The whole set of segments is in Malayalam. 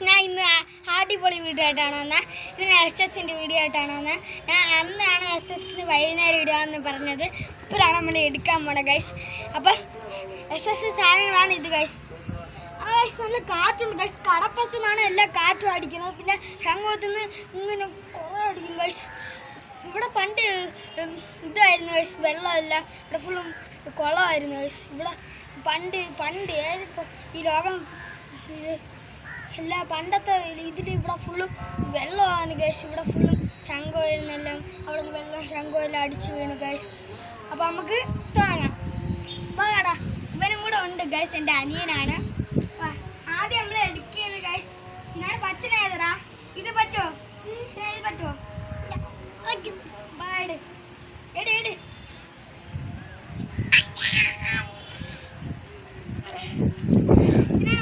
ഞാൻ ഇന്ന് അടിപൊളി വീഡിയോ ആയിട്ടാണ് വന്നത്. ഇന്ന് SS-ൻ്റെ വീഡിയോ ആയിട്ടാണ് വന്നത്. ഞാൻ അന്നാണ് SS-ന് വൈകുന്നേരം ഇടുകയെന്ന് പറഞ്ഞത്. ഇപ്പോഴാണ് നമ്മൾ എടുക്കാൻ പോണത് ഗൈസ്. അപ്പം SS സാധനങ്ങളാണ് ഇത് ഗൈസ്. നല്ല കാറ്റുണ്ട് ഗൈസ്. കടപ്പത്തുനിന്നാണ് എല്ലാ കാറ്റും അടിക്കുന്നത്. പിന്നെ ശംഖുവത്തുനിന്ന് ഇങ്ങനെ കുറേ അടിക്കും ഗൈസ്. ഇവിടെ പണ്ട് ഇതായിരുന്നു ഗൈസ്, വെള്ളമല്ല, ഇവിടെ ഫുള്ളും കുളമായിരുന്നു ഗൈസ്. ഇവിടെ പണ്ട് ഈ ലോകം എല്ലാ പണ്ടത്തെ ഇതിൽ ഇവിടെ ഫുള്ളും വെള്ളമാണ് ഗൈസ്. ഇവിടെ ഫുള്ളും ശംഖുവെല്ലാം അവിടെ നിന്ന് വെള്ളം ശംഖുവെല്ലാം അടിച്ചു വീണു ഗൈസ്. അപ്പോൾ നമുക്ക് തുടങ്ങാം. വാടാ, ഇവനും കൂടെ ഉണ്ട് ഗൈസ്, എൻ്റെ അനിയനാണ്. ആദ്യം നമ്മൾ എടുക്കുകയാണ് ഗൈസ്. ഞാൻ പറ്റണേതറാ, ഇത് പറ്റുമോ? ഇത് പറ്റുമോ? ബാഡ് എട് എട്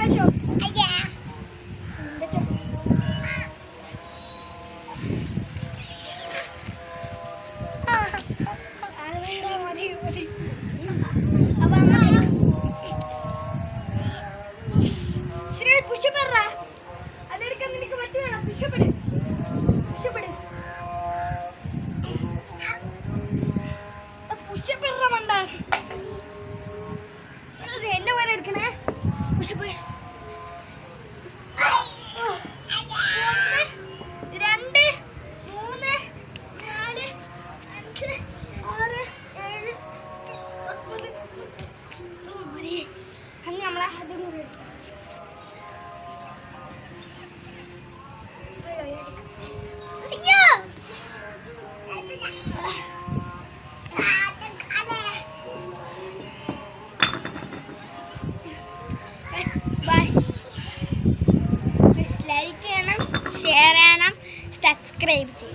വെച്ചോ. പുഷപ്പെടുറാ, അതെടുക്കാൻ നിനക്ക് പറ്റുകയാണോ? പുഷപ്പെട് പുഷപ്പെട് പുഷപ്പെടുറ മണ്ട. എന്നെ പോലെ എടുക്കണേ. പുഷപ്പ് 1 2 3 4 5 6 7 8 അന്ന് നമ്മളെ അതും കൂടി എടുക്കാം. ലൈക്ക് ചെയ്യണം, ഷെയർ ചെയ്യണം, സബ്സ്ക്രൈബ് ചെയ്യണം.